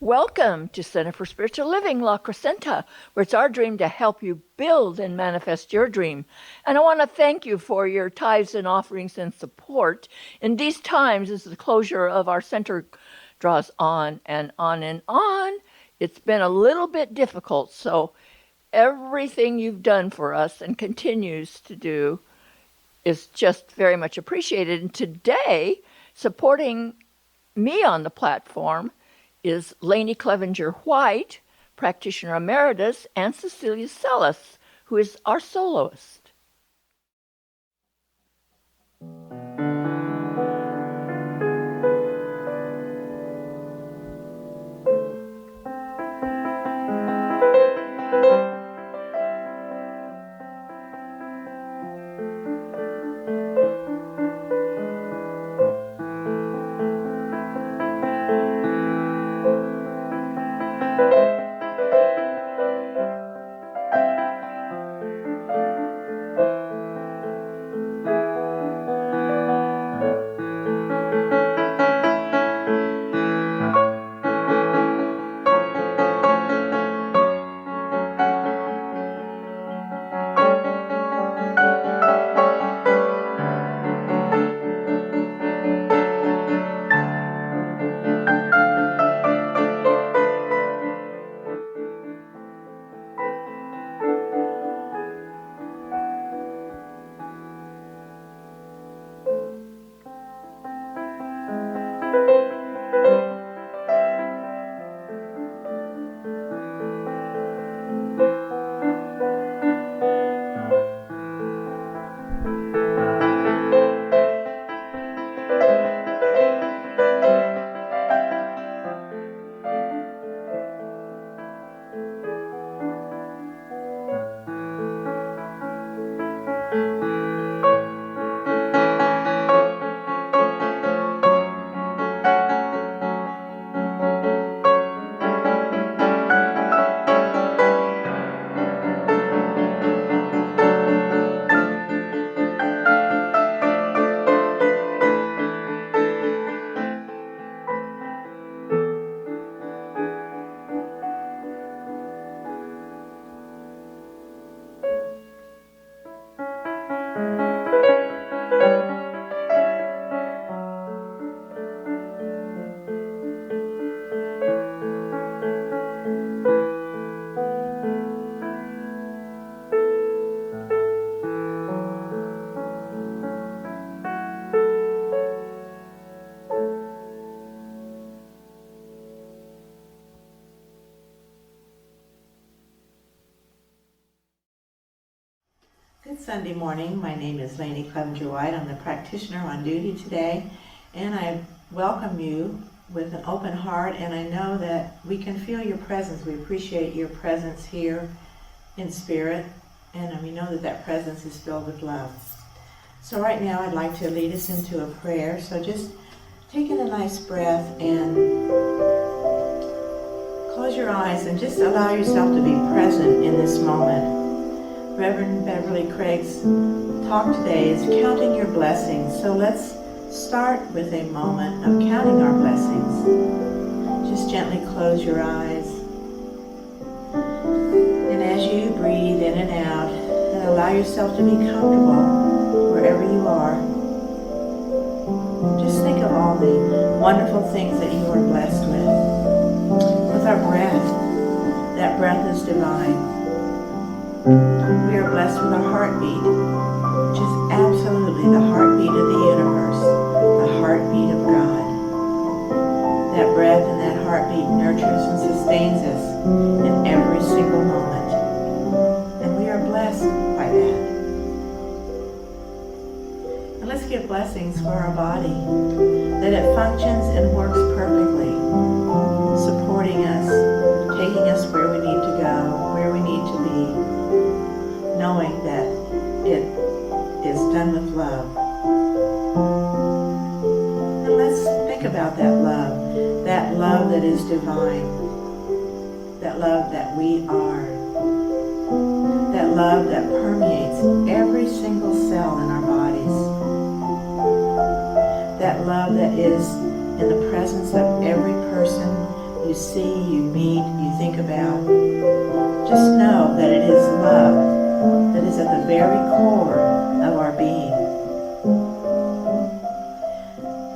Welcome to Center for Spiritual Living, La Crescenta, where it's our dream to help you build and manifest your dream. And I want to thank you for your tithes and offerings and support in these times as the closure of our center draws on and on and on. It's been a little bit difficult, so everything you've done for us and continues to do is just very much appreciated. And today, supporting me on the platform is Lainey Clevenger White, practitioner emeritus, and Cecilia Sellis, who is our soloist. Good Sunday morning. My name is Lainey Clevenger White. I'm the practitioner on duty today, and I welcome you with an open heart, and I know that we can feel your presence. We appreciate your presence here in spirit, and we know that that presence is filled with love. So right now I'd like to lead us into a prayer. So just take in a nice breath and close your eyes and just allow yourself to be present in this moment. Reverend Beverly Craig's talk today is counting your blessings. So let's start with a moment of counting our blessings. Just gently close your eyes. And as you breathe in and out, and allow yourself to be comfortable wherever you are, just think of all the wonderful things that you are blessed with our breath. That breath is divine. We are blessed with a heartbeat, which is absolutely the heartbeat of the universe, the heartbeat of God. That breath and that heartbeat nurtures and sustains us in every single moment. And we are blessed by that. And let's give blessings for our body, that it functions and works perfectly, supporting us, taking us where we need to go, where we need to be, knowing that it is done with love. And let's think about that love that is divine, that love that we are, that love that permeates every single cell in our bodies, that love that is in the presence of every person you see, you meet, you think about, just know that it is love that is at the very core of our being.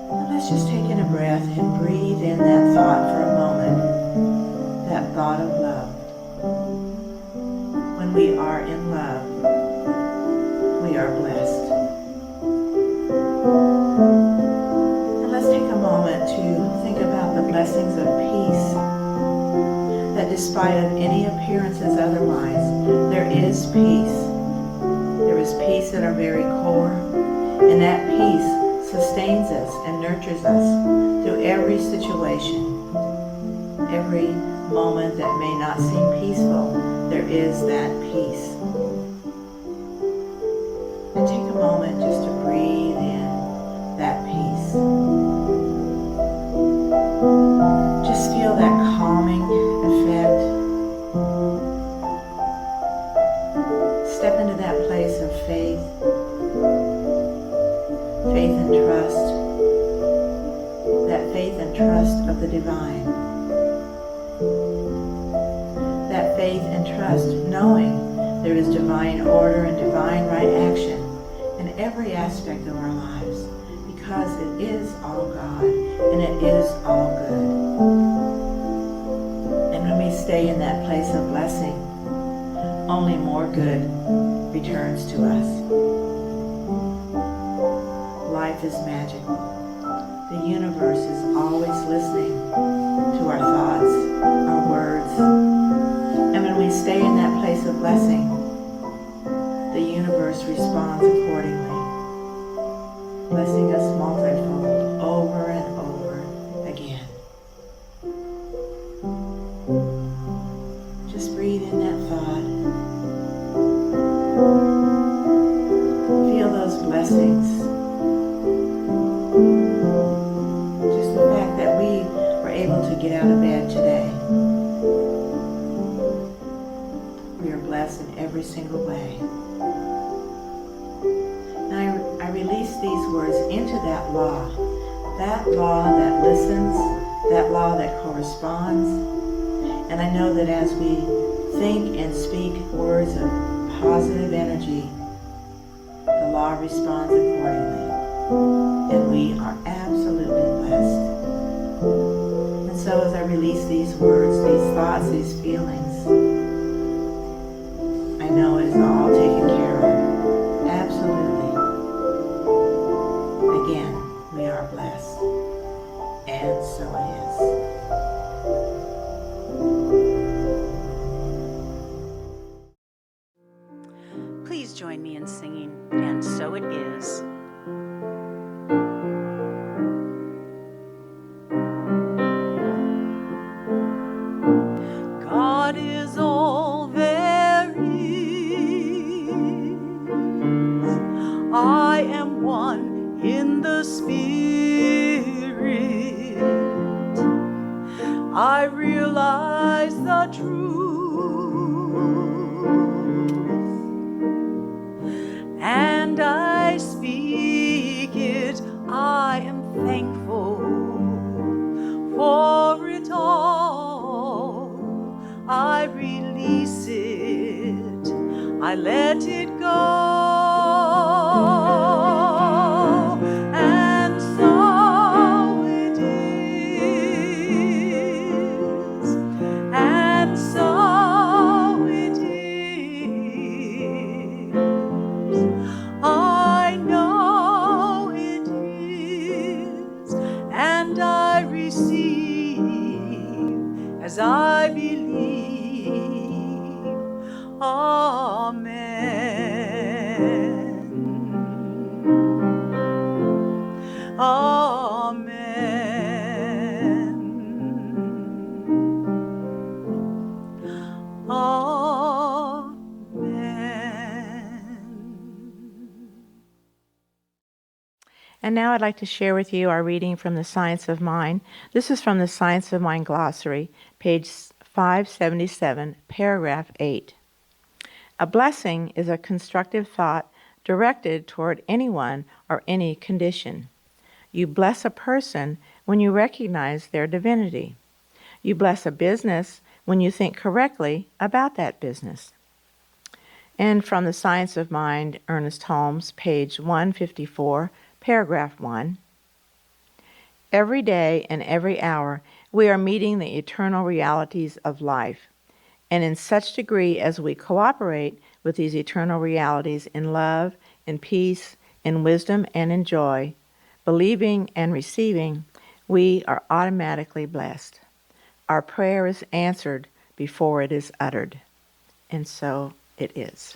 And let's just take in a breath and breathe in that thought for a moment, that thought of love. When we are in love, we are blessed. And let's take a moment to think about the blessings of peace, that despite of any appearances otherwise, there is peace. There is peace at our very core, and that peace sustains us and nurtures us through every situation. Every moment that may not seem peaceful, there is that peace. And take a moment just to breathe in that peace. Just feel that calming effect. Step into that place of faith and trust, that faith and trust of the divine. That faith and trust, knowing there is divine order and divine right action in every aspect of our lives, because it is all God and it is all good. And when we stay in that place of blessing, only more good returns to us. Life is magical. The universe is always listening to our thoughts, our words. And when we stay in that place of blessing, the universe responds accordingly, blessing us multifold over and over again. Just breathe in that thought. Feel those blessings. Just the fact that we were able to get out of bed today. We are blessed in every single way. And I release these words into that law that listens, that law that corresponds. And I know that as we think and speak words of positive energy, the law responds accordingly. And we are absolutely blessed. And so as I release these words, these thoughts, these feelings, I know it is all taken care of. Absolutely. Again, we are blessed. And so it is. Please join me in singing, And So It Is. God is all there is. I am one in the Spirit. I realize the truth, and I speak it. I am thankful for it all. I release it, I let it go. And so it is, and so it is. I know it is, and I receive as I believe. Amen. Amen. Amen. And now I'd like to share with you our reading from the Science of Mind. This is from the Science of Mind Glossary, page 577, paragraph 8. A blessing is a constructive thought directed toward anyone or any condition. You bless a person when you recognize their divinity. You bless a business when you think correctly about that business. And from The Science of Mind, Ernest Holmes, page 154, paragraph 1. Every day and every hour we are meeting the eternal realities of life, and in such degree as we cooperate with these eternal realities in love, in peace, in wisdom, and in joy, believing and receiving, we are automatically blessed. Our prayer is answered before it is uttered. And so it is.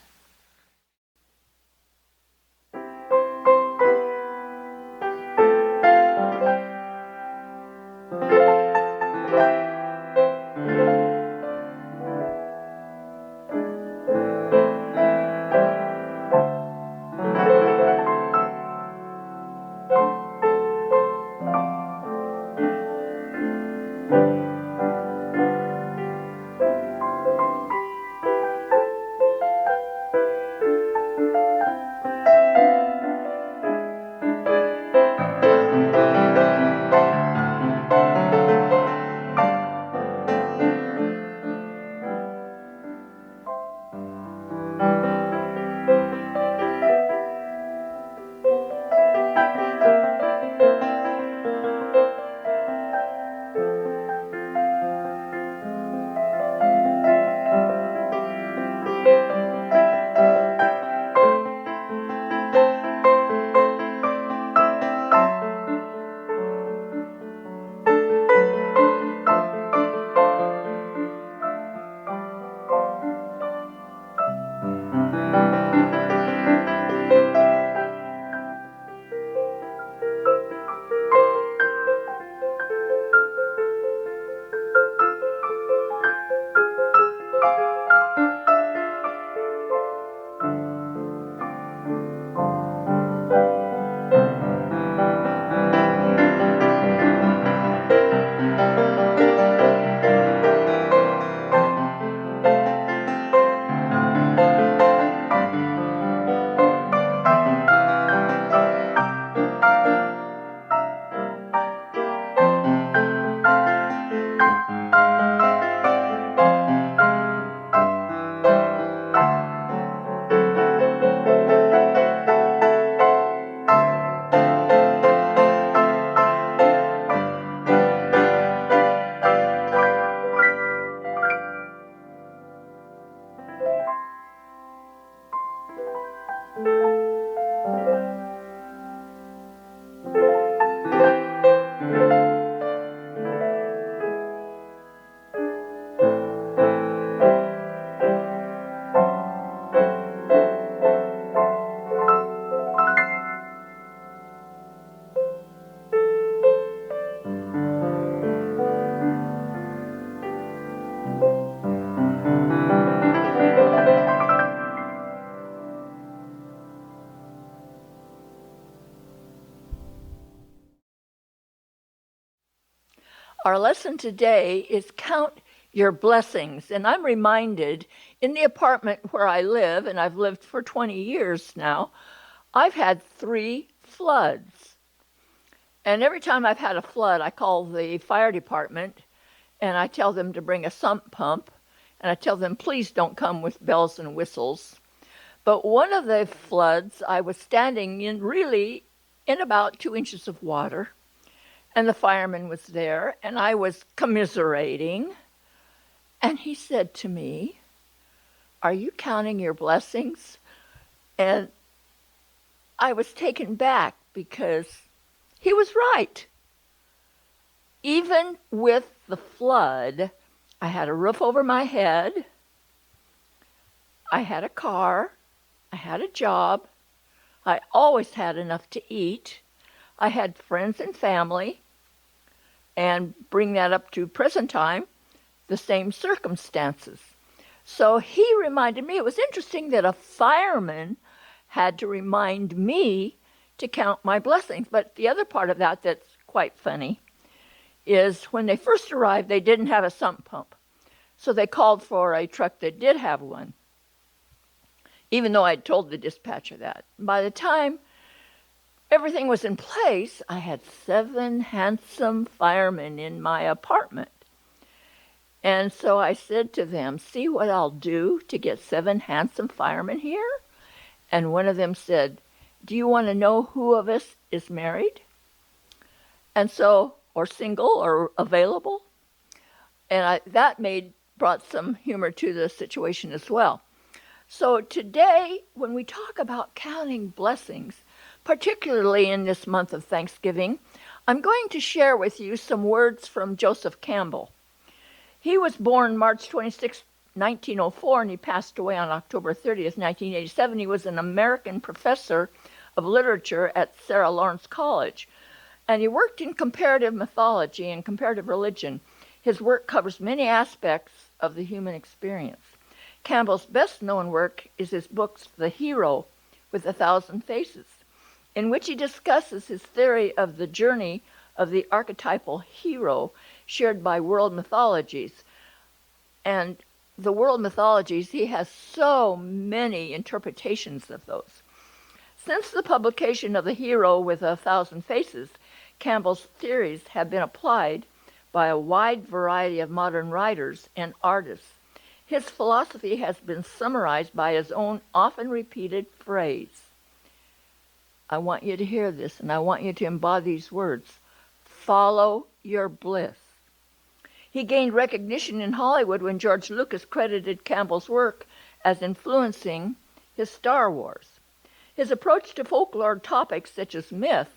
Our lesson today is count your blessings. And I'm reminded in the apartment where I live, and I've lived for 20 years now, I've had 3 floods. And every time I've had a flood, I call the fire department and I tell them to bring a sump pump. And I tell them, please don't come with bells and whistles. But one of the floods, I was standing in about 2 inches of water. And the fireman was there, and I was commiserating. And he said to me, "Are you counting your blessings?" And I was taken back because he was right. Even with the flood, I had a roof over my head, I had a car, I had a job, I always had enough to eat, I had friends and family, and bring that up to present time, the same circumstances. So he reminded me, it was interesting that a fireman had to remind me to count my blessings. But the other part of that that's quite funny is when they first arrived, they didn't have a sump pump. So they called for a truck that did have one, even though I'd told the dispatcher that. By the time everything was in place, I had 7 handsome firemen in my apartment. And so I said to them, see what I'll do to get 7 handsome firemen here? And one of them said, do you want to know who of us is married? And so, or single or available? And that brought some humor to the situation as well. So today, when we talk about counting blessings, particularly in this month of Thanksgiving, I'm going to share with you some words from Joseph Campbell. He was born March 26, 1904, and he passed away on October 30th, 1987. He was an American professor of literature at Sarah Lawrence College, and he worked in comparative mythology and comparative religion. His work covers many aspects of the human experience. Campbell's best-known work is his book, The Hero with 1,000 Faces, in which he discusses his theory of the journey of the archetypal hero shared by world mythologies. And the world mythologies, he has so many interpretations of those. Since the publication of The Hero with 1,000 Faces, Campbell's theories have been applied by a wide variety of modern writers and artists. His philosophy has been summarized by his own often repeated phrase. I want you to hear this, and I want you to embody these words. Follow your bliss. He gained recognition in Hollywood when George Lucas credited Campbell's work as influencing his Star Wars. His approach to folklore topics such as myth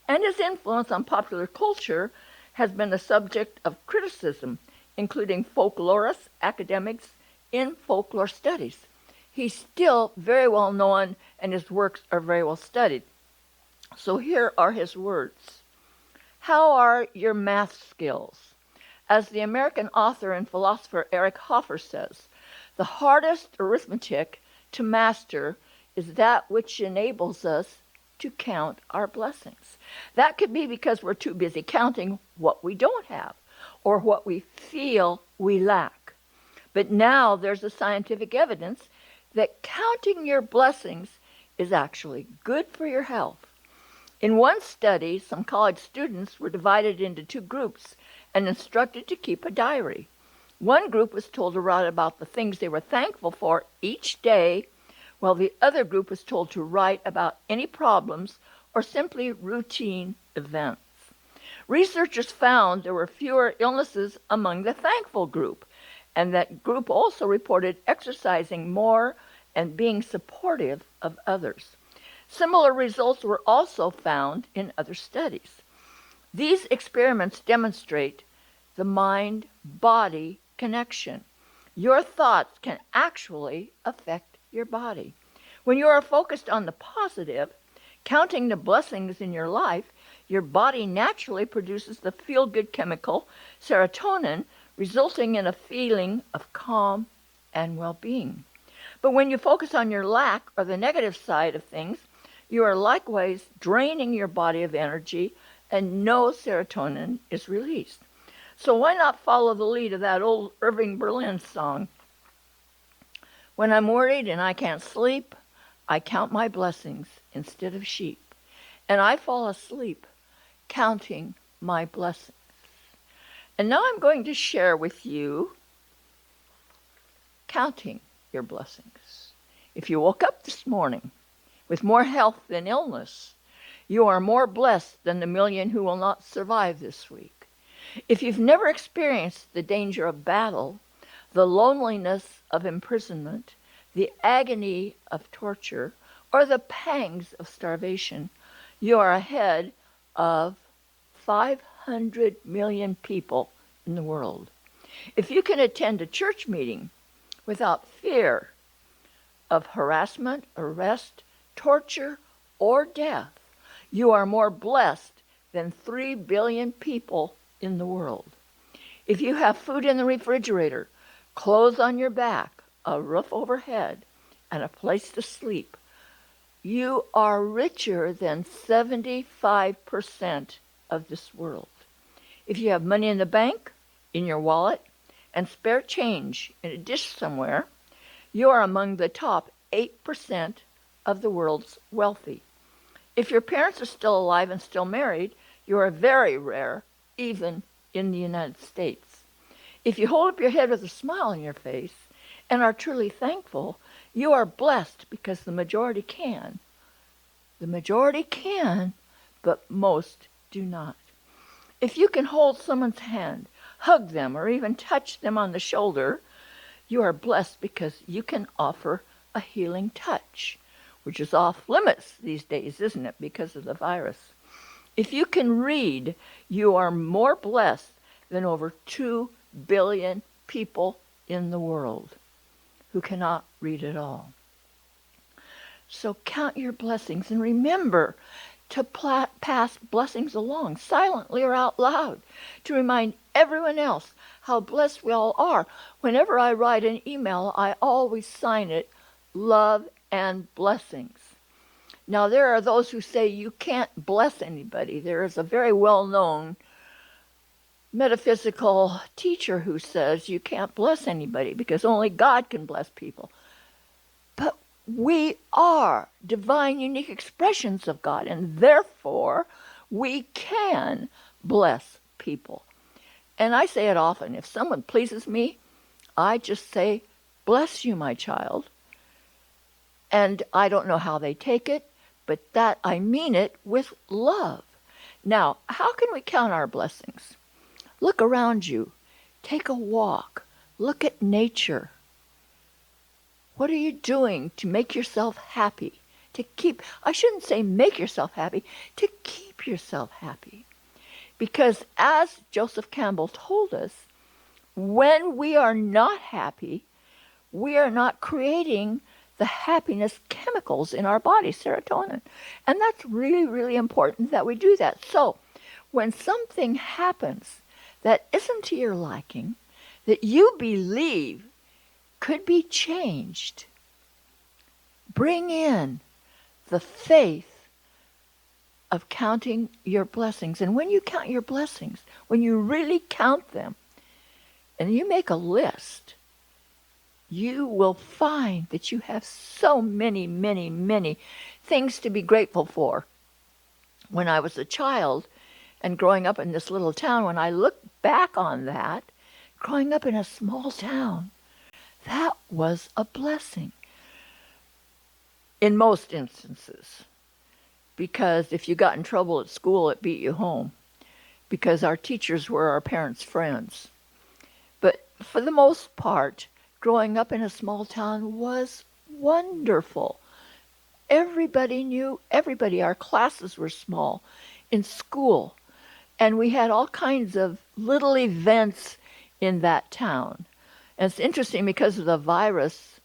and his influence on popular culture has been the subject of criticism, including folklorists, academics in folklore studies. He's still very well known, and his works are very well studied. So here are his words. How are your math skills? As the American author and philosopher Eric Hoffer says, the hardest arithmetic to master is that which enables us to count our blessings. That could be because we're too busy counting what we don't have or what we feel we lack. But now there's a scientific evidence that counting your blessings is actually good for your health. In one study, some college students were divided into 2 groups and instructed to keep a diary. One group was told to write about the things they were thankful for each day, while the other group was told to write about any problems or simply routine events. Researchers found there were fewer illnesses among the thankful group, and that group also reported exercising more and being supportive of others. Similar results were also found in other studies. These experiments demonstrate the mind-body connection. Your thoughts can actually affect your body. When you are focused on the positive, counting the blessings in your life, your body naturally produces the feel-good chemical serotonin, resulting in a feeling of calm and well-being. But when you focus on your lack or the negative side of things, you are likewise draining your body of energy and no serotonin is released. So why not follow the lead of that old Irving Berlin song? When I'm worried and I can't sleep, I count my blessings instead of sheep. And I fall asleep counting my blessings. And now I'm going to share with you counting your blessings. If you woke up this morning with more health than illness, you are more blessed than the million who will not survive this week. If you've never experienced the danger of battle, the loneliness of imprisonment, the agony of torture, or the pangs of starvation, you are ahead of 500 million people in the world. If you can attend a church meeting without fear of harassment, arrest, torture, or death, you are more blessed than 3 billion people in the world. If you have food in the refrigerator, clothes on your back, a roof overhead, and a place to sleep, you are richer than 75% of this world. If you have money in the bank, in your wallet, and spare change in a dish somewhere, you are among the top 8% of the world's wealthy. If your parents are still alive and still married, you are very rare, even in the United States. If you hold up your head with a smile on your face and are truly thankful, you are blessed because the majority can. The majority can, but most do not. If you can hold someone's hand, hug them, or even touch them on the shoulder, you are blessed because you can offer a healing touch, which is off limits these days, isn't it, because of the virus. If you can read, you are more blessed than over 2 billion people in the world who cannot read at all. So count your blessings and remember to pass blessings along, silently or out loud, to remind everyone else how blessed we all are. Whenever I write an email, I always sign it, love and blessings. Now, there are those who say you can't bless anybody. There is a very well-known metaphysical teacher who says you can't bless anybody because only God can bless people. But we are divine, unique expressions of God, and therefore we can bless people. And I say it often. If someone pleases me, I just say, bless you, my child. And I don't know how they take it, but that I mean it with love. Now, how can we count our blessings? Look around you. Take a walk. Look at nature. What are you doing to make yourself happy? I shouldn't say make yourself happy, to keep yourself happy. Because as Joseph Campbell told us, when we are not happy, we are not creating the happiness chemicals in our body, serotonin. And that's really, really important that we do that. So when something happens that isn't to your liking, that you believe could be changed, bring in the faith of counting your blessings. And when you count your blessings, when you really count them, and you make a list, you will find that you have so many, many, many things to be grateful for. When I was a child and growing up in this little town, when I look back on that, growing up in a small town, that was a blessing in most instances. Because if you got in trouble at school, it beat you home. Because our teachers were our parents' friends. But for the most part, growing up in a small town was wonderful. Everybody knew everybody. Our classes were small in school. And we had all kinds of little events in that town. And it's interesting because of the virus,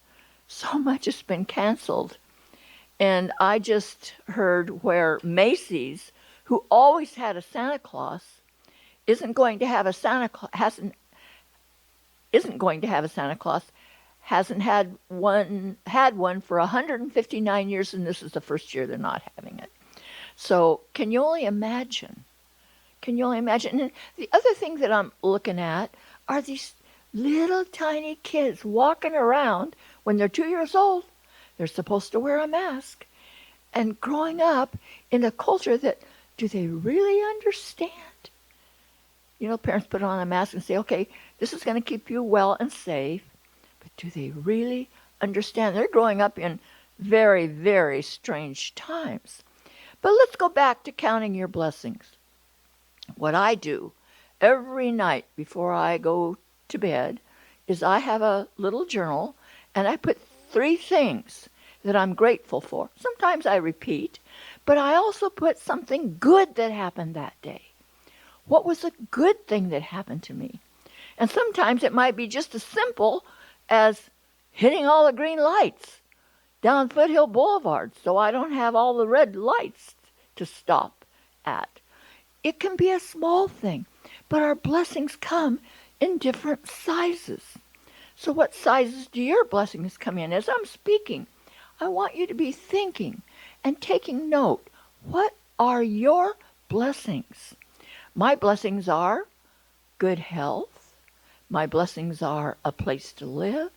so much has been canceled. And I just heard where Macy's, who always had a Santa Claus, isn't going to have a Santa Claus, hasn't had one for 159 years, and this is the first year they're not having it. So can you only imagine? And the other thing that I'm looking at are these little tiny kids walking around when they're 2 years old. They're supposed to wear a mask. And growing up in a culture that, do they really understand? You know, parents put on a mask and say, okay, this is going to keep you well and safe. But do they really understand? They're growing up in very, very strange times. But let's go back to counting your blessings. What I do every night before I go to bed is I have a little journal and I put 3 things that I'm grateful for. Sometimes I repeat, but I also put something good that happened that day. What was a good thing that happened to me? And sometimes it might be just as simple as hitting all the green lights down Foothill Boulevard so I don't have all the red lights to stop at. It can be a small thing, but our blessings come in different sizes. So what sizes do your blessings come in? As I'm speaking, I want you to be thinking and taking note. What are your blessings? My blessings are good health. My blessings are a place to live.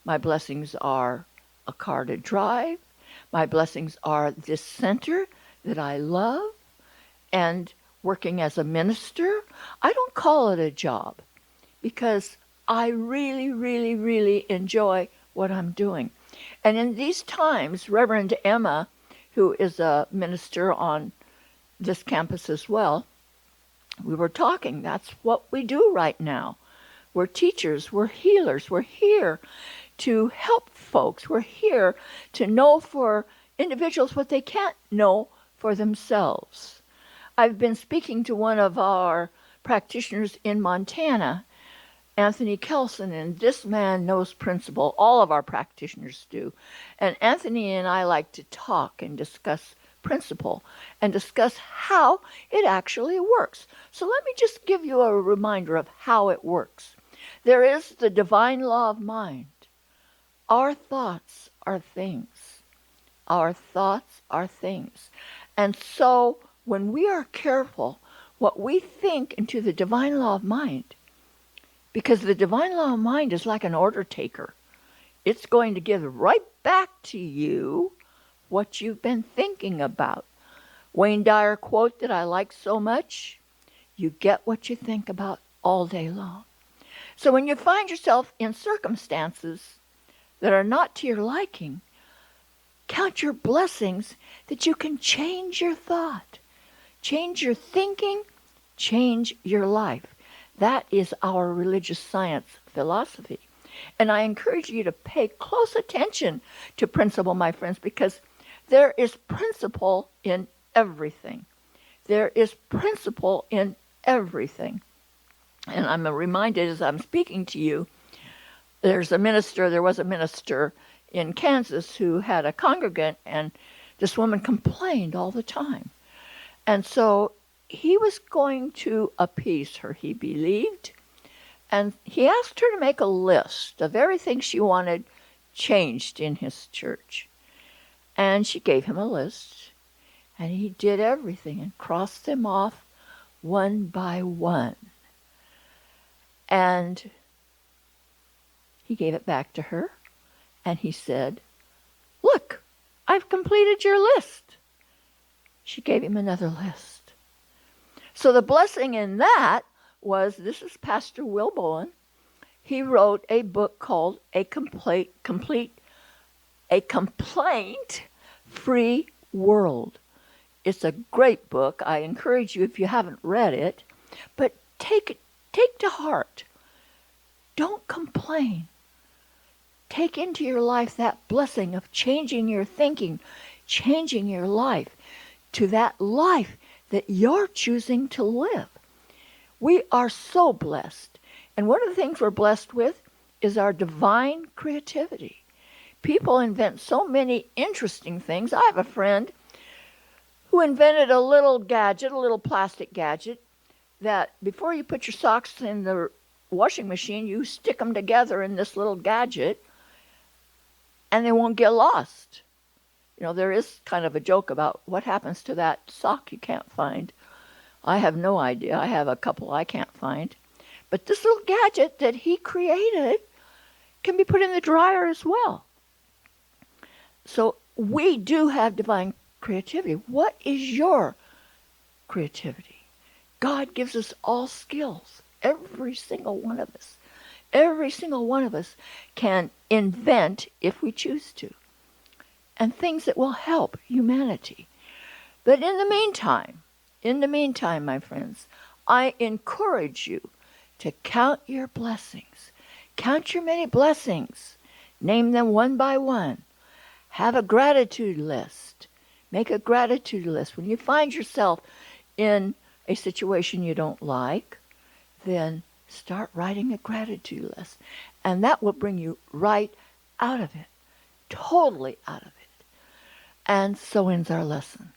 My blessings are a car to drive. My blessings are this center that I love. And working as a minister, I don't call it a job because I really, really, really enjoy what I'm doing. And in these times, Reverend Emma, who is a minister on this campus as well, we were talking. That's what we do right now. We're teachers, we're healers, we're here to help folks. We're here to know for individuals what they can't know for themselves. I've been speaking to one of our practitioners in Montana, Anthony Kelson, and this man knows principle. All of our practitioners do. And Anthony and I like to talk and discuss principle and discuss how it actually works. So let me just give you a reminder of how it works. There is the divine law of mind. Our thoughts are things. Our thoughts are things. And so when we are careful what we think into the divine law of mind, because the divine law of mind is like an order taker. It's going to give right back to you what you've been thinking about. Wayne Dyer quote that I like so much, you get what you think about all day long. So when you find yourself in circumstances that are not to your liking, count your blessings that you can change your thought, change your thinking, change your life. That is our religious science philosophy. And I encourage you to pay close attention to principle, my friends, because there is principle in everything. There is principle in everything. And I'm reminded as I'm speaking to you, there was a minister in Kansas who had a congregant, and this woman complained all the time. And so he was going to appease her, he believed, and he asked her to make a list of everything she wanted changed in his church. And she gave him a list, and he did everything and crossed them off one by one. And he gave it back to her, and he said, "Look, I've completed your list." She gave him another list. So the blessing in that was, this is Pastor Will Bowen. He wrote a book called A Complaint-Free World. It's a great book. I encourage you, if you haven't read it, but take to heart. Don't complain. Take into your life that blessing of changing your thinking, changing your life to that life that you're choosing to live. We are so blessed. And one of the things we're blessed with is our divine creativity. People invent so many interesting things. I have a friend who invented a little gadget, a little plastic gadget, that before you put your socks in the washing machine, you stick them together in this little gadget, and they won't get lost. You know, there is kind of a joke about what happens to that sock you can't find. I have no idea. I have a couple I can't find. But this little gadget that he created can be put in the dryer as well. So we do have divine creativity. What is your creativity? God gives us all skills. Every single one of us. Every single one of us can invent if we choose to. And things that will help humanity. But in the meantime, my friends, I encourage you to count your blessings. Count your many blessings. Name them one by one. Have a gratitude list. Make a gratitude list. When you find yourself in a situation you don't like, then start writing a gratitude list. And that will bring you right out of it. Totally out of it. And so ends our lesson.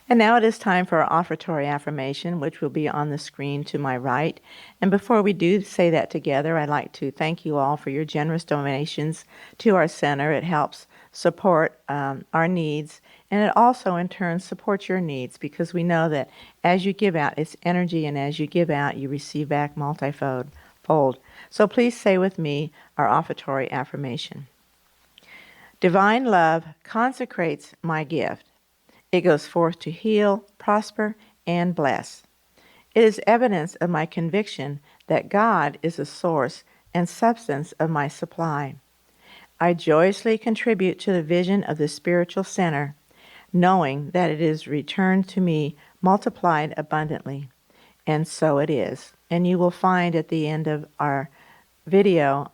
And now it is time for our offertory affirmation, which will be on the screen to my right. And before we do say that together, I'd like to thank you all for your generous donations to our center. It helps support our needs, and it also in turn supports your needs, because we know that as you give out, it's energy, and as you give out, you receive back multifold. So please say with me our offertory affirmation. Divine love consecrates my gift. It goes forth to heal, prosper, and bless. It is evidence of my conviction that God is the source and substance of my supply. I joyously contribute to the vision of the spiritual center, knowing that it is returned to me multiplied abundantly. And so it is. And you will find at the end of our video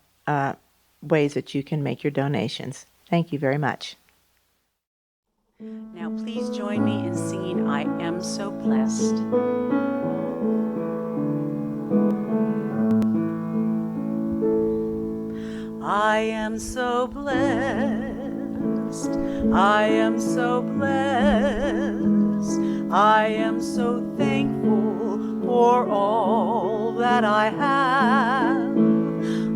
ways that you can make your donations. Thank you very much. Now please join me in singing I Am So Blessed. I am so blessed. I am so blessed. I am so thankful for all that I have.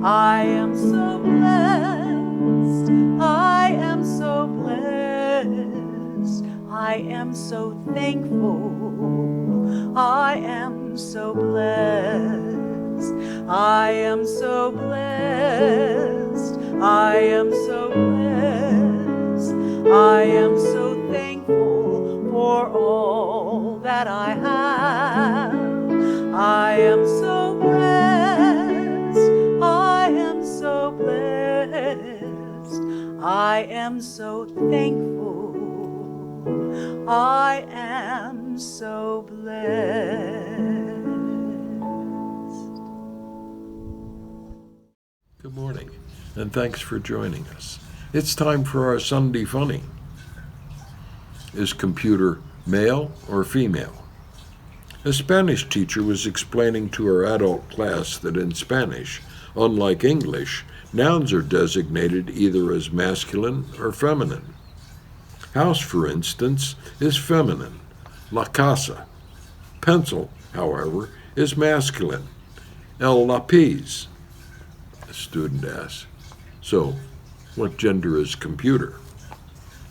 I am so blessed. I am so blessed. I am so thankful. I am so blessed. I am so blessed. I am so blessed. I am so thankful for all that I have. I am so blessed. I am so blessed. I am so thankful. I am so blessed. Good morning, and thanks for joining us. It's time for our Sunday Funny. Is computer male or female? A Spanish teacher was explaining to her adult class that in Spanish, unlike English, nouns are designated either as masculine or feminine. House, for instance, is feminine, la casa. Pencil, however, is masculine, el lápiz. A student asks, so what gender is computer?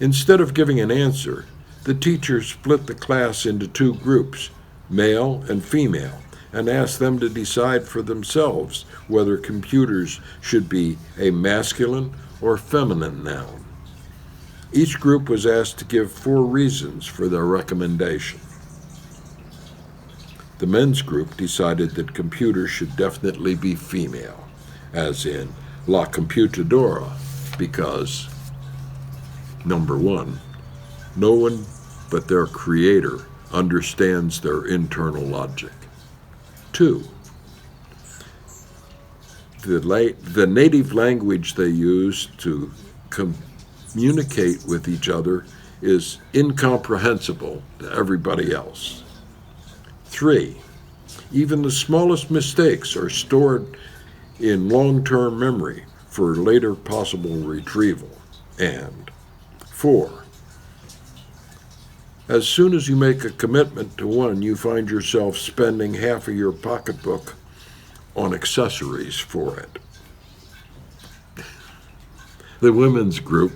Instead of giving an answer, the teacher split the class into two groups, male and female, and asked them to decide for themselves whether computers should be a masculine or feminine noun. Each group was asked to give 4 reasons for their recommendation. The men's group decided that computers should definitely be female, as in la computadora, because, number 1, no one but their creator understands their internal logic. 2, the native language they use to communicate with each other is incomprehensible to everybody else. 3, even the smallest mistakes are stored in long-term memory for later possible retrieval. And 4, as soon as you make a commitment to one, you find yourself spending half of your pocketbook on accessories for it. The women's group,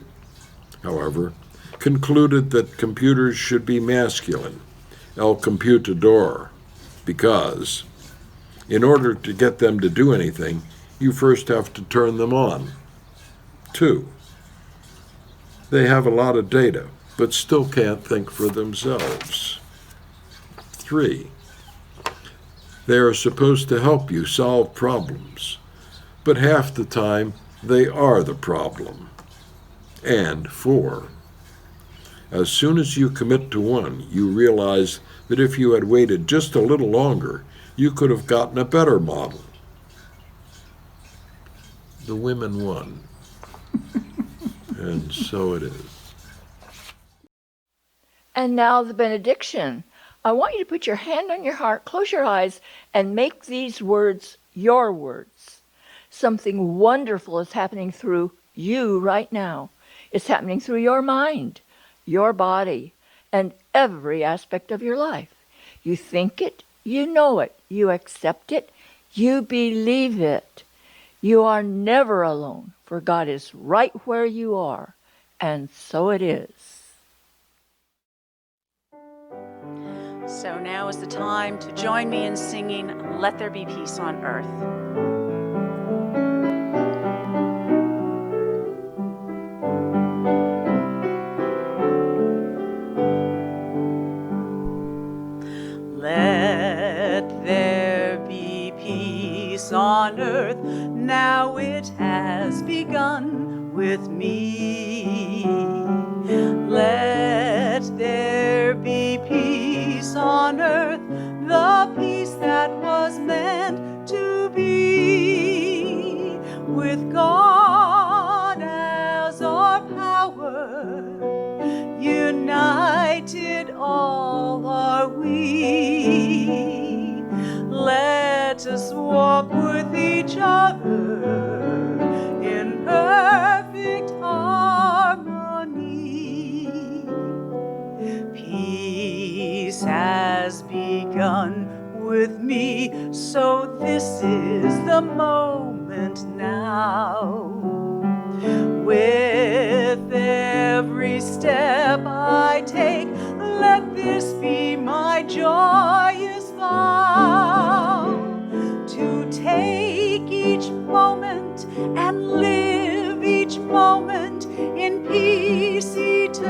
however, concluded that computers should be masculine, el computador, because in order to get them to do anything, you first have to turn them on. 2, they have a lot of data, but still can't think for themselves. 3, they are supposed to help you solve problems, but half the time they are the problem. And 4, as soon as you commit to one, you realize that if you had waited just a little longer, you could have gotten a better model. The women won. And so it is. And now the benediction. I want you to put your hand on your heart, close your eyes, and make these words your words. Something wonderful is happening through you right now. It's happening through your mind, your body, and every aspect of your life. You think it, you know it, you accept it, you believe it. You are never alone, for God is right where you are, and so it is. So now is the time to join me in singing Let There Be Peace on Earth. Let there be peace on earth. Now it has begun with me. Let there be peace on earth, the peace that was meant to be. With God as our power, united all are we. Let us walk with each other in perfect harmony. Peace has begun with me, so this is the moment now. With every step I take, let this be my joyous vow, to take each moment and live each moment in peace eternally.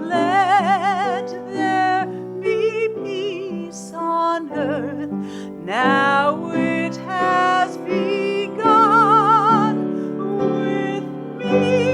Let there be peace on earth, now it has begun with me.